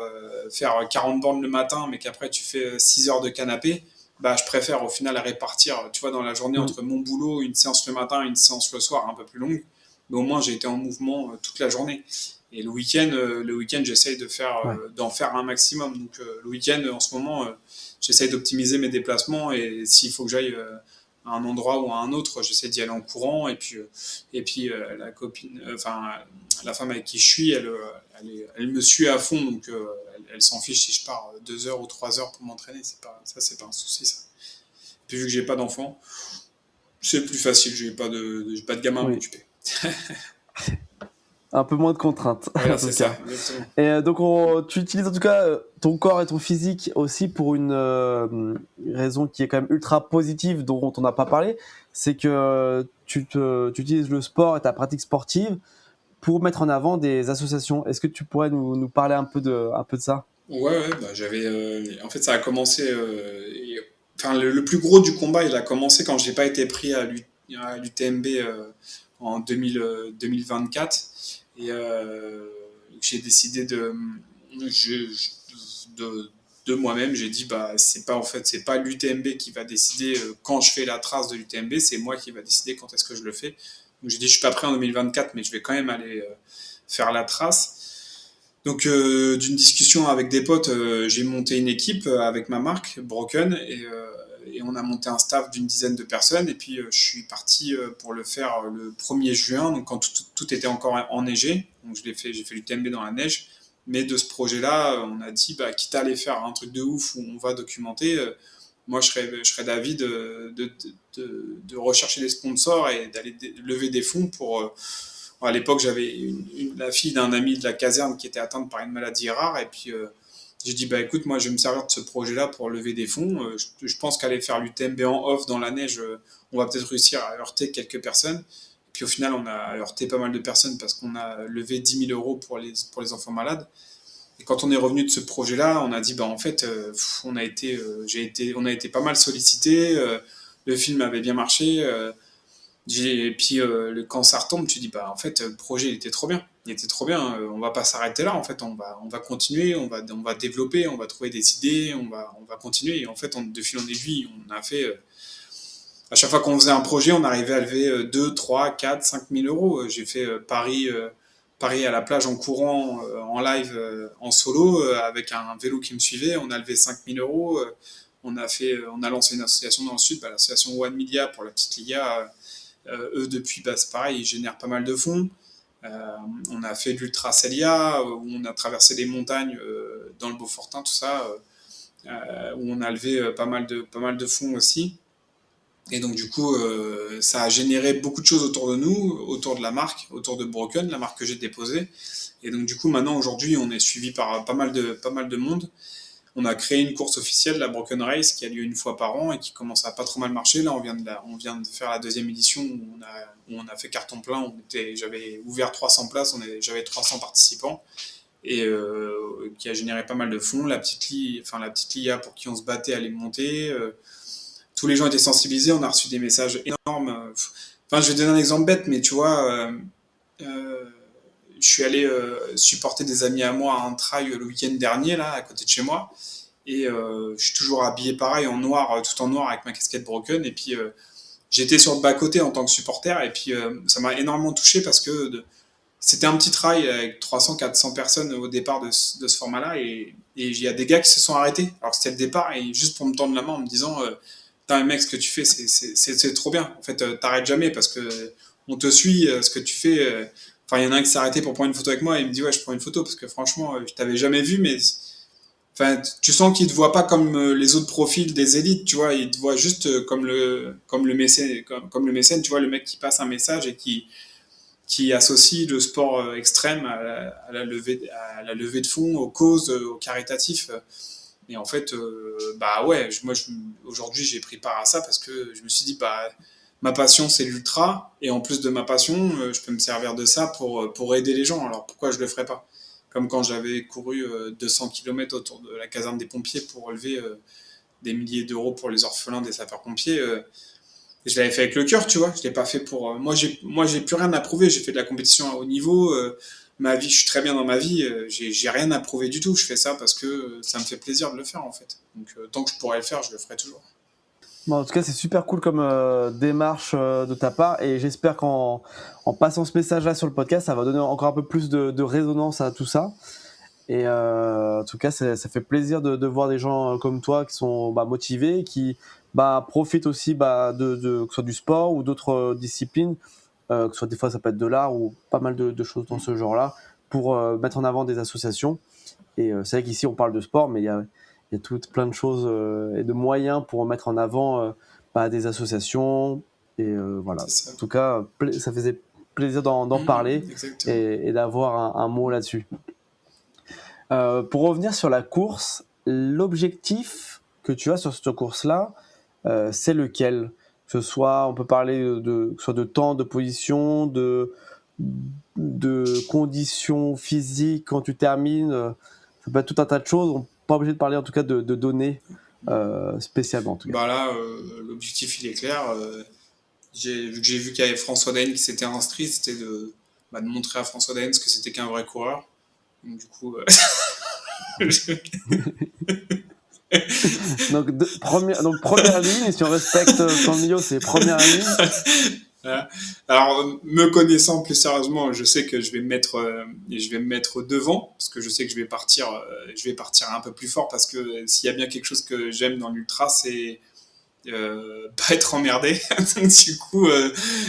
faire 40 bornes le matin, mais qu'après tu fais 6 heures de canapé, bah, je préfère au final répartir, tu vois, dans la journée Mm. entre mon boulot, une séance le matin, une séance le soir, un peu plus longue. Mais au moins, j'ai été en mouvement toute la journée. Et le week-end, j'essaye Ouais. d'en faire un maximum. Donc, le week-end, en ce moment, j'essaye d'optimiser mes déplacements. Et s'il faut que j'aille à un endroit ou à un autre, j'essaie d'y aller en courant. Et puis la copine, enfin, la femme avec qui je suis, elle me suit à fond, donc elle s'en fiche si je pars 2 heures ou 3 heures pour m'entraîner. C'est pas un souci ça. Puis vu que j'ai pas d'enfant, c'est plus facile. J'ai pas de gamin à Oui. m'occuper. Un peu moins de contraintes, Voilà, en c'est tout ça, cas. exactement. Et donc, tu utilises en tout cas ton corps et ton physique aussi pour une raison qui est quand même ultra positive, dont on n'a pas parlé. C'est que tu utilises le sport et ta pratique sportive pour mettre en avant des associations. Est-ce que tu pourrais nous parler un peu de ça? Ouais, ouais, bah, en fait, ça a commencé. Enfin, le plus gros du combat, il a commencé quand j'ai pas été pris à l'UTMB en 2024. Et j'ai décidé de, de moi-même, j'ai dit, bah, c'est pas l'UTMB qui va décider quand je fais la trace de l'UTMB, c'est moi qui va décider quand est-ce que je le fais. Donc j'ai dit, je suis pas prêt en 2024, mais je vais quand même aller faire la trace. Donc, d'une discussion avec des potes, j'ai monté une équipe avec ma marque, Broken, et on a monté un staff d'une dizaine de personnes. Et puis, je suis parti pour le faire le 1er juin, donc quand tout était encore enneigé. Donc, j'ai fait l'UTMB dans la neige. Mais de ce projet-là, on a dit, bah, quitte à aller faire un truc de ouf où on va documenter, moi, je serais d'avis de rechercher des sponsors et d'aller lever des fonds pour à l'époque, j'avais la fille d'un ami de la caserne qui était atteinte par une maladie rare. Et puis, j'ai dit, bah écoute, moi, je vais me servir de ce projet-là pour lever des fonds. Je pense qu'aller faire l'UTMB en off dans la neige, on va peut-être réussir à heurter quelques personnes. Et puis, au final, on a heurté pas mal de personnes parce qu'on a levé 10 000 € pour les enfants malades. Et quand on est revenu de ce projet-là, on a dit, bah en fait, on a été pas mal sollicité. Le film avait bien marché. Et puis quand ça retombe, tu dis bah en fait le projet il était trop bien, il était trop bien. On va pas s'arrêter là en fait, on va continuer, on va développer, on va trouver des idées, on va continuer. Et en fait de fil en aiguille, on a fait à chaque fois qu'on faisait un projet, on arrivait à lever 2, 3, 4, 5 000 euros. J'ai fait Paris à la plage en courant, en live, en solo, avec un vélo qui me suivait. On a levé 5 000 euros. On a lancé une association dans le sud, l'association One Media pour la petite Liga. Eux, depuis, bah, c'est pareil, ils génèrent pas mal de fonds. On a fait de l'Ultra Celia, où on a traversé les montagnes dans le Beaufortin, tout ça, où on a levé pas mal de fonds aussi. Et donc, du coup, ça a généré beaucoup de choses autour de nous, autour de la marque, autour de Broken, la marque que j'ai déposée. Et donc, du coup, maintenant, aujourd'hui, on est suivi par pas mal de monde. on a créé une course officielle, la Broken Race, qui a lieu une fois par an et qui commence à pas trop mal marcher. Là, on vient de faire la deuxième édition où on a fait carton plein. J'avais ouvert 300 places, j'avais 300 participants et qui a généré pas mal de fonds. La petite LIA pour qui on se battait allait monter. Tous les gens étaient sensibilisés. On a reçu des messages énormes. Enfin, je vais donner un exemple bête, mais tu vois, je suis allé supporter des amis à moi à un trail le week-end dernier, là, à côté de chez moi. Et je suis toujours habillé pareil, en noir, tout en noir, avec ma casquette broken. Et puis, j'étais sur le bas-côté en tant que supporter. Et puis, ça m'a énormément touché parce que c'était un petit trail avec 300-400 personnes au départ de ce format-là. Et il y a des gars qui se sont arrêtés. Alors, c'était le départ. Et juste pour me tendre la main en me disant putain, mec, ce que tu fais, c'est trop bien. En fait, t'arrêtes jamais parce que on te suit, ce que tu fais. Enfin, il y en a un qui s'est arrêté pour prendre une photo avec moi et il me dit ouais, je prends une photo parce que franchement, je t'avais jamais vu, mais enfin, tu sens qu'il te voit pas comme les autres profils des élites, tu vois, il te voit juste comme le mécène, comme le mécène, tu vois, le mec qui passe un message et qui associe le sport extrême à la levée de fonds, aux causes, au caritatif. Et en fait, bah ouais, aujourd'hui j'ai pris part à ça parce que je me suis dit, bah, ma passion c'est l'ultra, et en plus de ma passion, je peux me servir de ça pour aider les gens, alors pourquoi je le ferais pas? Comme quand j'avais couru 200 km autour de la caserne des pompiers pour relever des milliers d'euros pour les orphelins des sapeurs-pompiers, je l'avais fait avec le cœur, tu vois. Je l'ai pas fait pour. Moi, j'ai plus rien à prouver. J'ai fait de la compétition à haut niveau. Ma vie, je suis très bien dans ma vie. J'ai rien à prouver du tout. Je fais ça parce que ça me fait plaisir de le faire, en fait. Donc, tant que je pourrais le faire, je le ferai toujours. Bon, en tout cas, c'est super cool comme démarche de ta part et j'espère qu'en passant ce message-là sur le podcast, ça va donner encore un peu plus de résonance à tout ça. Et en tout cas, ça fait plaisir de voir des gens comme toi qui sont motivés, qui profitent aussi que ce soit du sport ou d'autres disciplines, que ce soit des fois ça peut être de l'art ou pas mal de choses dans ce genre-là, pour mettre en avant des associations. Et c'est vrai qu'ici on parle de sport, mais il y a tout plein de choses et de moyens pour mettre en avant des associations. Et voilà. C'est ça. En tout cas, ça faisait plaisir d'en parler Exactement. et d'avoir un mot là-dessus. Pour revenir sur la course, l'objectif que tu as sur cette course-là, c'est lequel? Que ce soit, on peut parler que ce soit de temps, de position, de conditions physiques quand tu termines. Ça peut être tout un tas de choses. On n'est pas obligé de parler en tout cas de données spécialement en tout cas. Bah là, l'objectif, il est clair. J'ai vu qu'il y avait François Daen qui s'était inscrit. C'était de montrer à François Daen ce que c'était qu'un vrai coureur. Donc, du coup, donc première ligne, et si on respecte son milieu, c'est première ligne. Voilà. Alors, me connaissant plus sérieusement, je sais que je vais me mettre devant parce que je sais que je vais partir un peu plus fort parce que s'il y a bien quelque chose que j'aime dans l'ultra, c'est pas être emmerdé. Donc, du coup,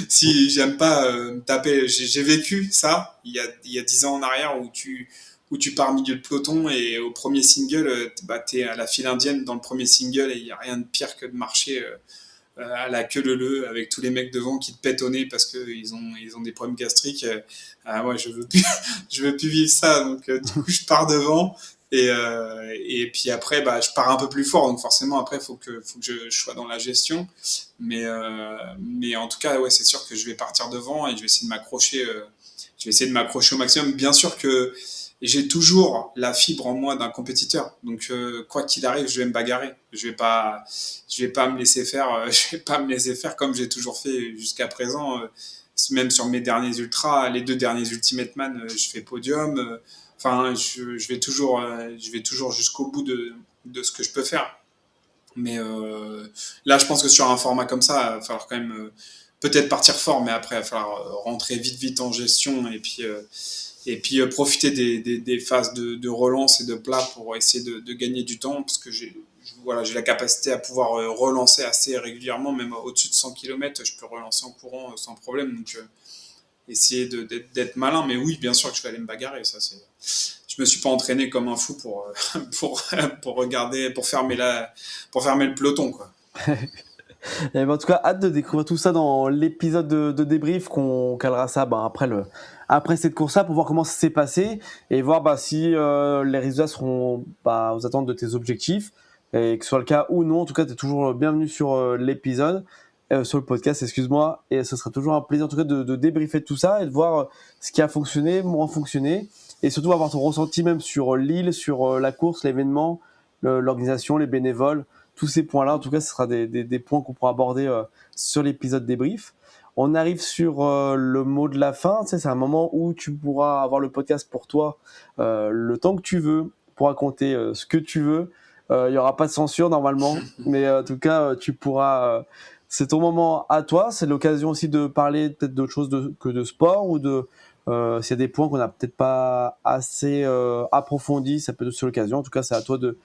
si j'aime pas me taper, j'ai vécu ça il y a 10 ans en arrière où tu pars milieu de peloton et au premier single, t'es à la file indienne dans le premier single et il y a rien de pire que de marcher à la queue leu avec tous les mecs devant qui te pètent au nez parce qu'ils ils ont des problèmes gastriques. Moi, je veux plus vivre ça. Donc, du coup, je pars devant. Et puis après, je pars un peu plus fort. Donc, forcément, après, faut que je sois dans la gestion. Mais en tout cas, ouais, c'est sûr que je vais partir devant et je vais essayer de m'accrocher. Je vais essayer de m'accrocher au maximum. Bien sûr que j'ai toujours la fibre en moi d'un compétiteur. Donc, quoi qu'il arrive, je vais me bagarrer. Je vais pas me laisser faire. Je vais pas me laisser faire comme j'ai toujours fait jusqu'à présent. Même sur mes derniers ultras, les deux derniers Ultimate Man, je fais podium. Enfin, je vais toujours jusqu'au bout de ce que je peux faire. Mais là, je pense que sur un format comme ça, il va falloir quand même peut-être partir fort, mais après, il va falloir rentrer vite en gestion et puis profiter des phases de relance et de plat pour essayer de gagner du temps, parce que voilà, j'ai la capacité à pouvoir relancer assez régulièrement, même au-dessus de 100 km, je peux relancer en courant sans problème. Donc, essayer d'être malin, mais oui, bien sûr que je vais aller me bagarrer. Ça, c'est. Je me suis pas entraîné comme un fou pour regarder, pour fermer le peloton, quoi. Et ben, en tout cas, hâte de découvrir tout ça dans l'épisode de débrief qu'on calera ça après cette course-là pour voir comment ça s'est passé et voir si les résultats seront aux attentes de tes objectifs et que ce soit le cas ou non. En tout cas, tu es toujours bienvenu sur l'épisode, sur le podcast, excuse-moi. Et ce sera toujours un plaisir en tout cas de débriefer tout ça et de voir ce qui a fonctionné, moins fonctionné et surtout avoir ton ressenti même sur l'île, sur la course, l'événement, l'organisation, les bénévoles. Tous ces points-là, en tout cas, ce sera des points qu'on pourra aborder sur l'épisode débrief. On arrive sur le mot de la fin. Tu sais, c'est un moment où tu pourras avoir le podcast pour toi le temps que tu veux, pour raconter ce que tu veux. Il n'y aura pas de censure normalement, mais en tout cas, tu pourras. C'est ton moment à toi. C'est l'occasion aussi de parler peut-être d'autre chose que de sport ou de s'il y a des points qu'on n'a peut-être pas assez approfondis, ça peut être aussi l'occasion. En tout cas, c'est à toi de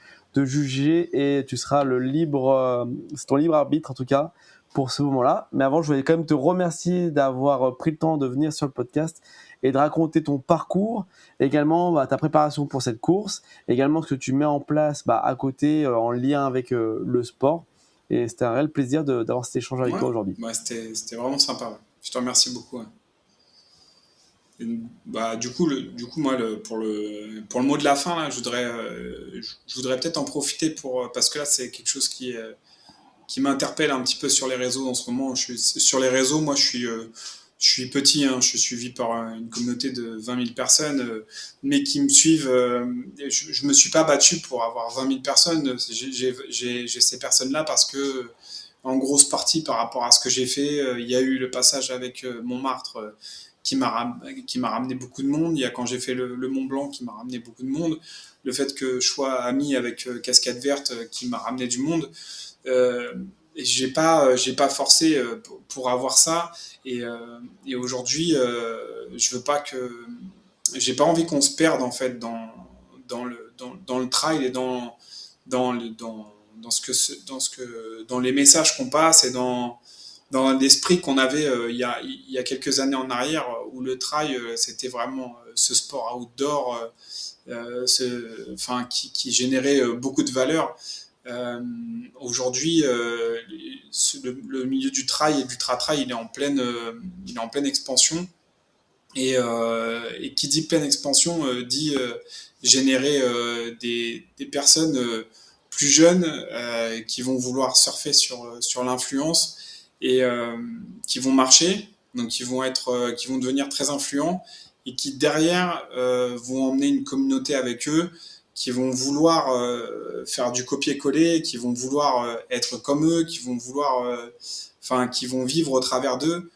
juger et tu seras c'est ton libre arbitre en tout cas pour ce moment-là. Mais avant, je voulais quand même te remercier d'avoir pris le temps de venir sur le podcast et de raconter ton parcours, également ta préparation pour cette course, également ce que tu mets en place à côté en lien avec le sport. Et c'était un réel plaisir d'avoir cet échange avec Ouais, toi aujourd'hui. c'était vraiment sympa. Ouais. Je te remercie beaucoup. Ouais. Du coup, moi, pour le mot de la fin, là, je voudrais peut-être en profiter parce que là, c'est quelque chose qui m'interpelle un petit peu sur les réseaux en ce moment. Sur les réseaux, moi, je suis petit, hein, je suis suivi par une communauté de 20 000 personnes, mais qui me suivent. Je me suis pas battu pour avoir 20 000 personnes. J'ai ces personnes-là parce que, en grosse partie, par rapport à ce que j'ai fait, il y a eu le passage avec Montmartre qui m'a ramené beaucoup de monde. Il y a quand j'ai fait le Mont Blanc qui m'a ramené beaucoup de monde. Le fait que je sois ami avec Cascade Verte qui m'a ramené du monde. Euh, et j'ai pas forcé pour avoir ça. Et aujourd'hui, je veux pas que, j'ai pas envie qu'on se perde en fait dans le trail et dans le, dans ce que, dans les messages qu'on passe et dans l'esprit qu'on avait il y a quelques années en arrière où le trail c'était vraiment ce sport outdoor qui générait beaucoup de valeur. Aujourd'hui, le milieu du trail et du tra-trail, il est en pleine expansion. Et qui dit pleine expansion dit générer des personnes plus jeunes qui vont vouloir surfer sur l'influence et qui vont marcher, donc qui vont devenir très influents et qui derrière vont emmener une communauté avec eux, qui vont vouloir faire du copier-coller, qui vont vouloir être comme eux, qui vont vivre au travers d'eux.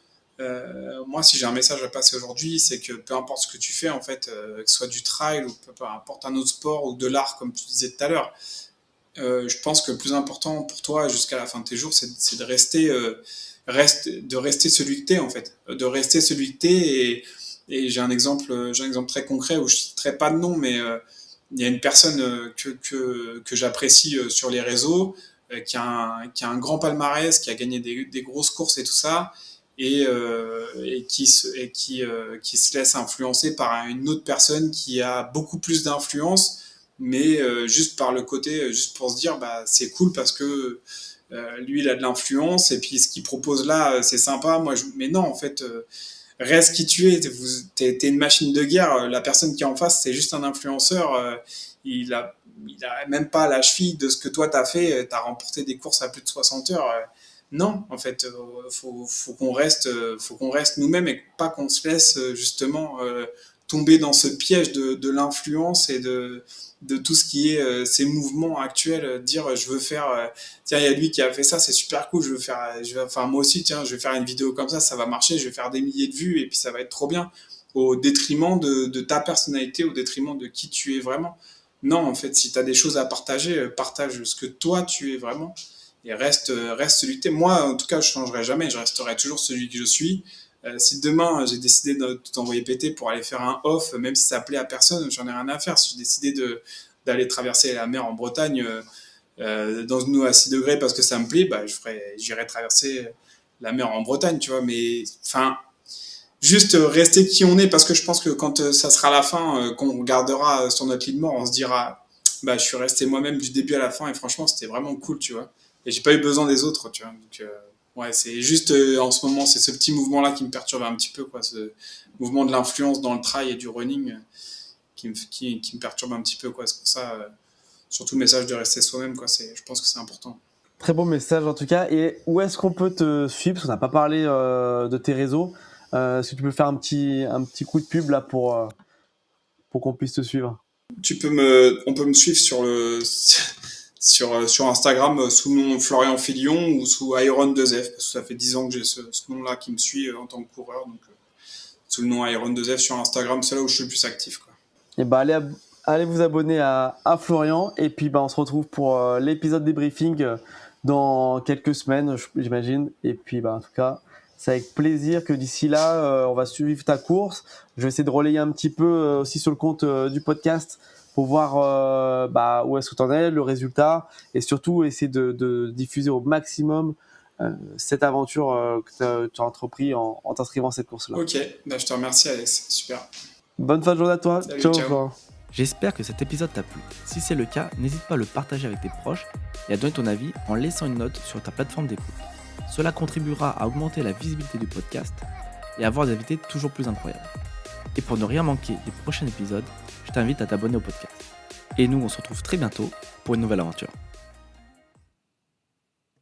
Moi, si j'ai un message à passer aujourd'hui, c'est que peu importe ce que tu fais, en fait, que ce soit du trail ou peu importe un autre sport ou de l'art, comme tu disais tout à l'heure, je pense que le plus important pour toi jusqu'à la fin de tes jours, c'est de de rester celui que t'es, en fait. De rester celui que t'es. Et j'ai un exemple très concret où je ne citerai pas de nom, mais il y a une personne que j'apprécie sur les réseaux, qui a un grand palmarès, qui a gagné des grosses courses et tout ça, qui se laisse influencer par une autre personne qui a beaucoup plus d'influence, mais juste par le côté, juste pour se dire, bah, c'est cool parce que lui, il a de l'influence, et puis ce qu'il propose là, c'est sympa. Mais non, en fait, reste qui tu es. T'es une machine de guerre. La personne qui est en face, c'est juste un influenceur. Il a même pas la cheville de ce que toi t'as fait. T'as remporté des courses à plus de 60 heures. Non, en fait, faut qu'on reste nous-mêmes et pas qu'on se laisse justement tomber dans ce piège de l'influence et de tout ce qui est ces mouvements actuels, dire je veux faire, tiens, il y a lui qui a fait ça, c'est super cool, enfin moi aussi, tiens, je vais faire une vidéo comme ça va marcher, je vais faire des milliers de vues et puis ça va être trop bien, au détriment de ta personnalité, au détriment de qui tu es vraiment. Non, en fait, si tu as des choses à partager, partage ce que toi tu es vraiment et reste celui que tu es. Moi, en tout cas, je changerai jamais, je resterai toujours celui que je suis. Si demain j'ai décidé de tout envoyer péter pour aller faire un off, même si ça plaît à personne, j'en ai rien à faire. Si j'ai décidé d'aller traverser la mer en Bretagne dans une eau à 6 degrés parce que ça me plaît, bah, j'irai traverser la mer en Bretagne, tu vois. Mais enfin, juste rester qui on est, parce que je pense que quand ça sera la fin, qu'on regardera sur notre lit de mort, on se dira, bah, je suis resté moi-même du début à la fin et franchement, c'était vraiment cool, tu vois. et j'ai pas eu besoin des autres, tu vois. Donc, ouais, c'est juste en ce moment, c'est ce petit mouvement-là qui me perturbe un petit peu, quoi, ce mouvement de l'influence dans le trail et du running qui me perturbe un petit peu, quoi. C'est pour ça, surtout le message de rester soi-même, quoi. Je pense que c'est important. Très bon message en tout cas. Et où est-ce qu'on peut te suivre? Parce qu'on n'a pas parlé de tes réseaux. Est-ce que tu peux faire un petit coup de pub là pour qu'on puisse te suivre? On peut me suivre sur Instagram sous le nom Florian Filion ou sous Iron2F, parce que ça fait 10 ans que j'ai ce nom-là qui me suit en tant que coureur. Donc, sous le nom Iron2F sur Instagram, c'est là où je suis le plus actif, quoi. Et bah allez vous abonner à Florian. Et puis bah, on se retrouve pour l'épisode débriefing dans quelques semaines, j'imagine. Et puis bah, en tout cas, c'est avec plaisir que d'ici là, on va suivre ta course. Je vais essayer de relayer un petit peu aussi sur le compte du podcast pour voir bah, où est-ce que tu en es, le résultat, et surtout essayer de diffuser au maximum cette aventure que tu as entrepris en t'inscrivant à cette course-là. Ok, bah, je te remercie Alex, super. Bonne fin de journée à toi. Salut, Ciao. ciao. Florent. J'espère que cet épisode t'a plu. Si c'est le cas, n'hésite pas à le partager avec tes proches et à donner ton avis en laissant une note sur ta plateforme d'écoute. Cela contribuera à augmenter la visibilité du podcast et à avoir des invités toujours plus incroyables. Et pour ne rien manquer des prochains épisodes, je t'invite à t'abonner au podcast. Et nous, on se retrouve très bientôt pour une nouvelle aventure.